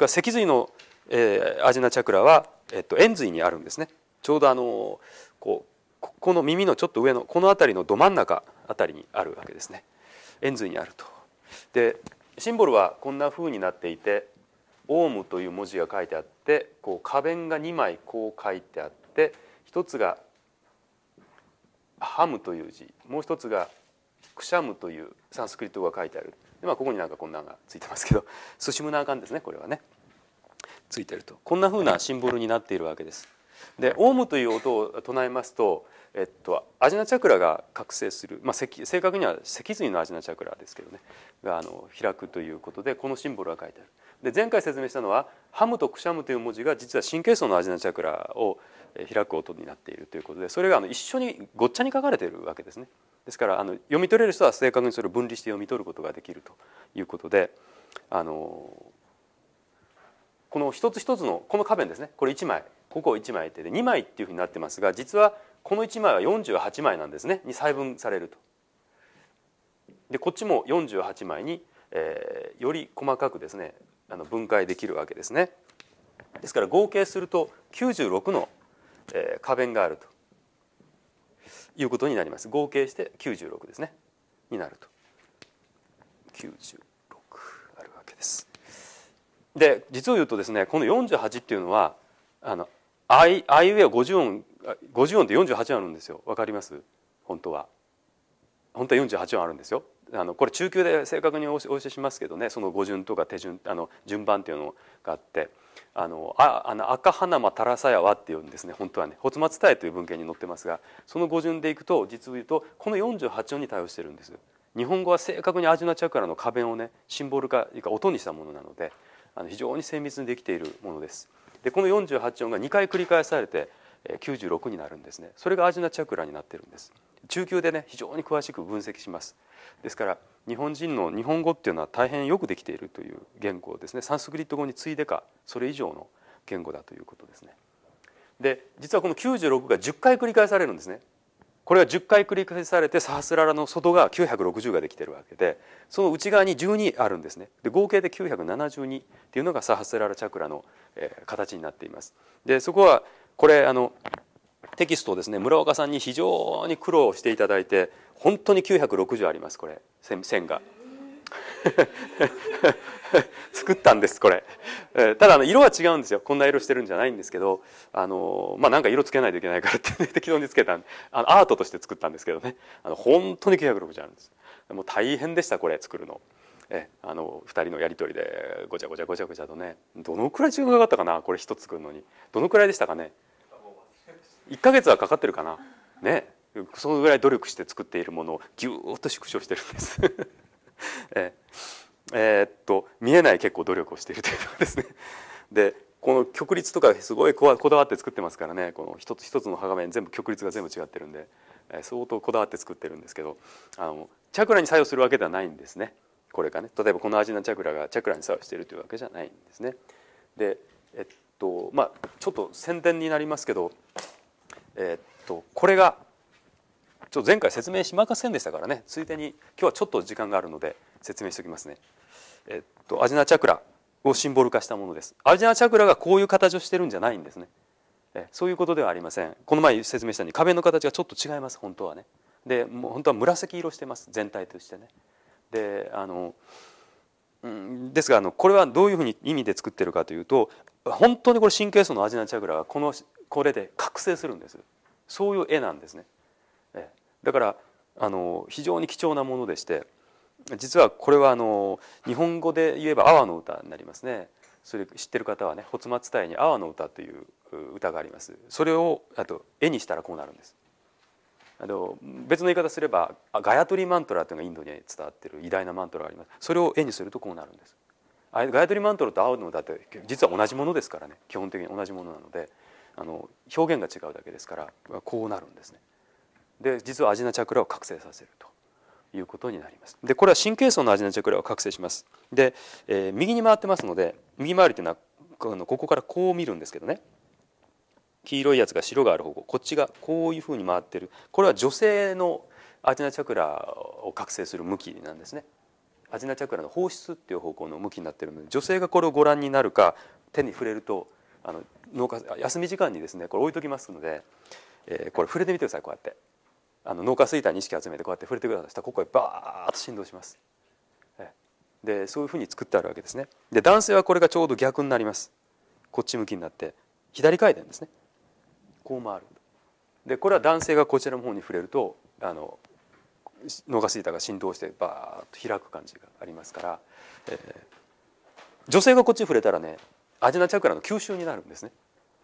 脊髄の、アジナチャクラは、円髄にあるんですね。ちょうどこの耳のちょっと上のこの辺りのど真ん中あたりにあるわけですね。円髄にあると。でシンボルはこんな風になっていて、オウムという文字が書いてあって、こう花弁が2枚こう書いてあって、一つがハムという字、もう一つがクシャムというサンスクリット語が書いてある。で、ここになんかこんなのがついてますけど、スシムナーカンですね、これはね、ついてると。こんな風なシンボルになっているわけです。でオウムという音を唱えますと、アジナチャクラが覚醒する、正確には脊髄のアジナチャクラですけどねが開くということで、このシンボルが書いてある。で前回説明したのはハムとクシャムという文字が実は神経層のアジナチャクラを開く音になっているということで、それが一緒にごっちゃに書かれているわけですね。ですから読み取れる人は正確にそれを分離して読み取ることができるということで、この一つ一つのこの花弁ですね、これ1枚、ここ1枚ってで2枚っていうふうになってますが、実はこの1枚は48枚なんですねに細分されると。でこっちも48枚に、より細かくですね分解できるわけですね。ですから合計すると96の花弁があるということになります。合計して96ですねになると。96あるわけです。で実を言うとですね、この48っていうのはあいうえは50音って48音あるんですよ。わかります？本当は48音あるんですよ。これ中級で正確にお教えしますけどね、その語順とか手順順番っていうのがあって、赤花間たらさやわっていうんですね。本当はね発末体という文献に載ってますが、その語順でいくと実を言うとこの48音に対応してるんです。日本語は正確にアジナチャクラの花弁をねシンボル化というか音にしたものなので、非常に精密にできているものです。でこの48音が2回繰り返されて96になるんですね。それがアジナチャクラになってるんです。中級でね非常に詳しく分析します。ですから日本人の日本語っていうのは大変よくできているという言語ですね。サンスクリット語に次いでかそれ以上の言語だということですね。で実はこの96が10回繰り返されるんですね。これが10回繰り返されてサハスララの外側960ができているわけで、その内側に12あるんですね。で合計で972っていうのがサハスララチャクラの形になっています。でそこはこれテキストをですね村岡さんに非常に苦労していただいて、本当に960あります。これ線が作ったんですこれ。ただ色は違うんですよ。こんな色してるんじゃないんですけど、なんか色つけないといけないからって、適当につけたアートとして作ったんですけどね、本当に960あるんです。もう大変でしたこれ作るの。2人のやり取りでごちゃごちゃごちゃごちゃとね、どのくらい時間がかかったかなこれ一つ作るのに。どのくらいでしたかね。1ヶ月はかかってるかなね。そのぐらい努力して作っているものをぎゅーっと縮小してるんです見えない結構努力をしているということですね。でこの曲率とかすごいこだわって作ってますからね、この一つ一つの葉画面全部曲率が全部違ってるんで、相当こだわって作ってるんですけど、チャクラに作用するわけではないんですね。これがね、例えばこのアジナチャクラがチャクラに作用しているというわけじゃないんですね。でちょっと宣伝になりますけど、これがちょっと前回説明しませんでしたからね、ついでに今日はちょっと時間があるので説明しておきますね。アジナチャクラをシンボル化したものです。アジナチャクラがこういう形をしてるんじゃないんですね。そういうことではありません。この前説明したように花弁の形がちょっと違います。本当はね。でもう本当は紫色してます、全体としてね。でですがこれはどういうふうに意味で作ってるかというと、本当にこれ神経層のアジナチャクラがこれで覚醒するんです。そういう絵なんですね。だから非常に貴重なものでして、実はこれは日本語で言えば阿波の歌になりますね。それ知ってる方はね、発末体に阿波の歌という歌があります。それを絵にしたらこうなるんです。別の言い方すればガヤトリマントラというのがインドに伝わっている偉大なマントラがあります。それを絵にするとこうなるんです。ガヤトリマントラと阿波の歌って実は同じものですからね、基本的に同じものなので表現が違うだけですからこうなるんですね。で実はアジナチャクラを覚醒させるということになります。でこれは神経層のアジナチャクラを覚醒します。で、右に回ってますので、右回りというのはここからこう見るんですけどね、黄色いやつが白がある方向、こっちがこういうふうに回ってる。これは女性のアジナチャクラを覚醒する向きなんですね。アジナチャクラの放出っていう方向の向きになっているので、女性がこれをご覧になるか手に触れると休み時間にですねこれ置いときますので、これ触れてみてください。こうやって脳下垂体に意識を集めてこうやって触れてください。そしたらここへバーッと振動します。でそういうふうに作ってあるわけですね。で男性はこれがちょうど逆になります。こっち向きになって左回転ですね。こう回る。でこれは男性がこちらの方に触れると脳下垂体が振動してバーッと開く感じがありますから、女性がこっちに触れたらねアジナチャクラの吸収になるんですね。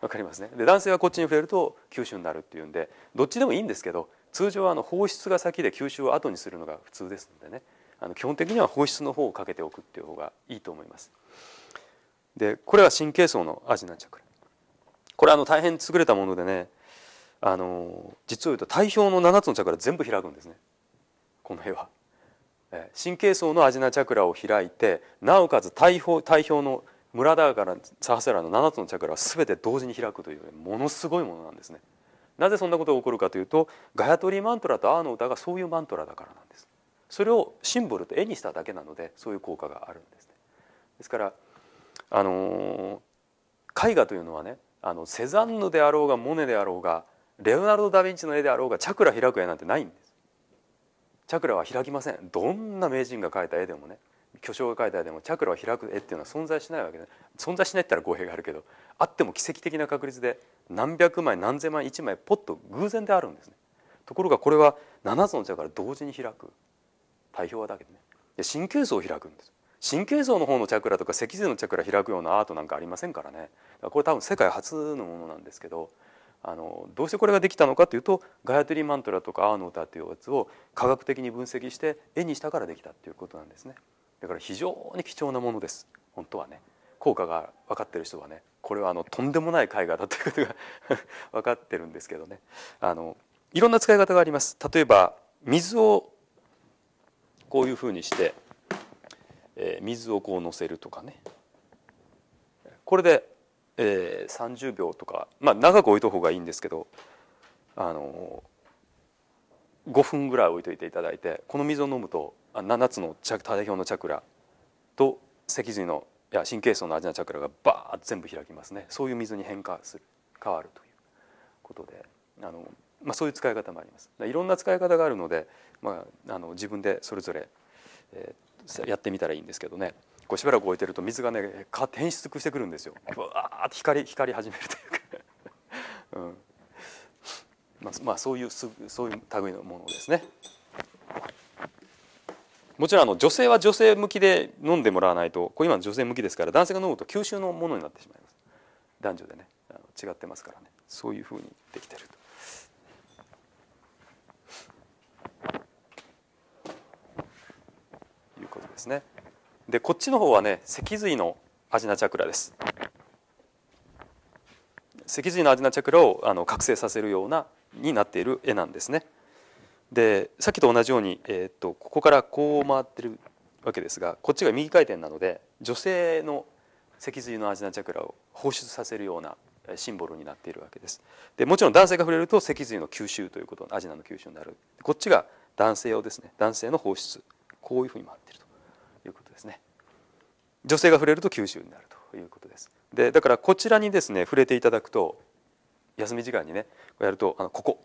わかりますね。で男性はこっちに触れると吸収になるっていうんで、どっちでもいいんですけど、通常は放出が先で吸収を後にするのが普通ですのでね、基本的には放出の方をかけておくっていう方がいいと思います。でこれは神経層のアジナチャクラ。これ大変優れたものでね、実を言うと体表の7つのチャクラ全部開くんですね。この絵は神経層のアジナチャクラを開いて、なおかつ体表のムラダーからサハスラーの7つのチャクラは全て同時に開くというものすごいものなんですね。なぜそんなことが起こるかというと、ガヤトリーマントラとアーの歌がそういうマントラだからなんです。それをシンボルと絵にしただけなので、そういう効果があるんですね。ですから絵画というのはね、セザンヌであろうがモネであろうがレオナルド・ダ・ヴィンチの絵であろうがチャクラ開く絵なんてないんです。チャクラは開きません。どんな名人が描いた絵でもね、巨匠が描いた絵でもチャクラを開く絵っていうのは存在しないわけで、存在しないって言ったら語弊があるけど、あっても奇跡的な確率で何百枚何千枚1枚ポッと偶然であるんですね。ところがこれは7つのチャクラ同時に開く。体表はだけでね。で神経層を開くんです。神経層の方のチャクラとか脊髄のチャクラ開くようなアートなんかありませんからね。これ多分世界初のものなんですけど、どうしてこれができたのかというと、ガヤトリーマントラとかアーの歌というやつを科学的に分析して絵にしたからできたということなんですね。だから非常に貴重なものです。本当はね、効果が分かっている人はね、これはとんでもない絵画だということが分かってるんですけどね、いろんな使い方があります。例えば水をこういうふうにして、水をこうのせるとかね、これで、30秒とか、長く置いた方がいいんですけど、5分ぐらい置いといていただいて、この水を飲むと7つの体表のチャクラと脊髄の神経層のアジナチャクラがバーッと全部開きますね。そういう水に変わるということで、そういう使い方もあります。いろんな使い方があるので、自分でそれぞれ、やってみたらいいんですけどね、こうしばらく置いてると水がね変質してくるんですよ。ブワーッと光り始めるというか、そういう類のものですね。もちろん女性は女性向きで飲んでもらわないと、これ今の女性向きですから、男性が飲むと吸収のものになってしまいます。男女でね違ってますからね、そういうふうにできているということですね。でこっちの方はね脊髄のアジナチャクラです。脊髄のアジナチャクラを覚醒させるようなになっている絵なんですね。でさっきと同じように、ここからこう回ってるわけですが、こっちが右回転なので女性の脊髄のアジナチャクラを放出させるようなシンボルになっているわけです。でもちろん男性が触れると脊髄の吸収ということ、アジナの吸収になる。こっちが男性用ですね。男性の放出、こういうふうに回っているということですね。女性が触れると吸収になるということです。でだからこちらにですね触れていただくと、休み時間にねやるとこ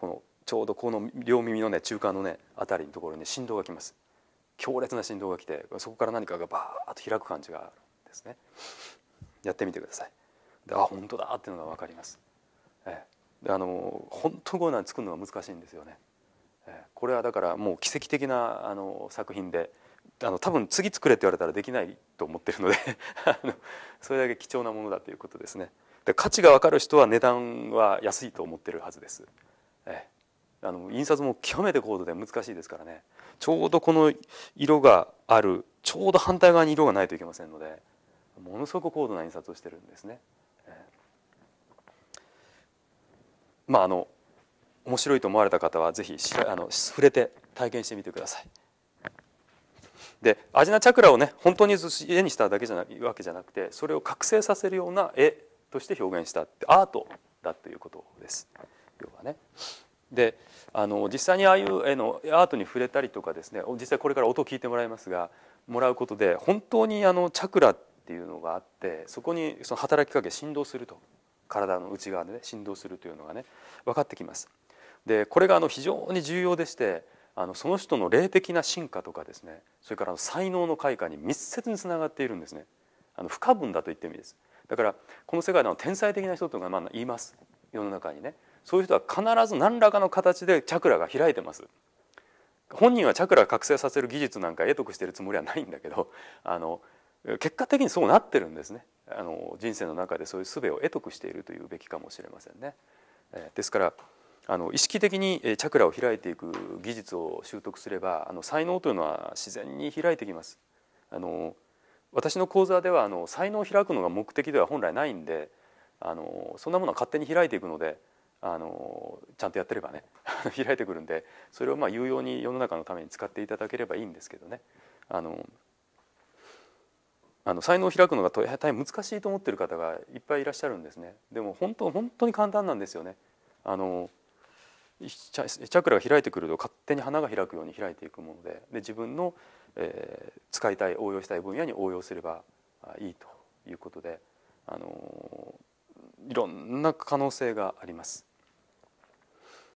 のちょうどこの両耳のね中間のねあたりのところに振動がきます。強烈な振動が来て、そこから何かがバーッと開く感じがあるんですね。やってみてください。で本当だっていうのが分かります。本当こういうの作るのが難しいんですよね。これはだからもう奇跡的な作品で、多分次作れって言われたらできないと思ってるのでそれだけ貴重なものだということですね。で価値が分かる人は値段は安いと思ってるはずです。印刷も極めて高度で難しいですからね。ちょうどこの色があるちょうど反対側に色がないといけませんので、ものすごく高度な印刷をしてるんですね。面白いと思われた方はぜひ触れて体験してみてください。でアジナチャクラをね本当に絵にしただけじゃないわけじゃなくて、それを覚醒させるような絵として表現したってアートだということです。要はね。で実際にああいう絵のアートに触れたりとかですね、実際これから音を聞いてもらいますが、もらうことで本当にチャクラっていうのがあって、そこにその働きかけ振動すると、体の内側でね振動するというのがね分かってきます。でこれが非常に重要でして、その人の霊的な進化とかですね、それから才能の開花に密接につながっているんですね。不可分だと言ってもいいです。だからこの世界の天才的な人とか言います、世の中にね。そういう人は必ず何らかの形でチャクラが開いてます。本人はチャクラを覚醒させる技術なんか得得しているつもりはないんだけど、結果的にそうなってるんですね。人生の中でそういう術を得得しているというべきかもしれませんね。ですから意識的にチャクラを開いていく技術を習得すれば、才能というのは自然に開いてきます。私の講座では才能を開くのが目的では本来ないんで、そんなものは勝手に開いていくので、ちゃんとやってればね開いてくるんで、それを有用に世の中のために使っていただければいいんですけどね。才能を開くのが大変難しいと思っている方がいっぱいいらっしゃるんですね。でも本当に簡単なんですよね。チャクラが開いてくると勝手に花が開くように開いていくもので、自分の、使いたい応用したい分野に応用すればいいということで、いろんな可能性があります。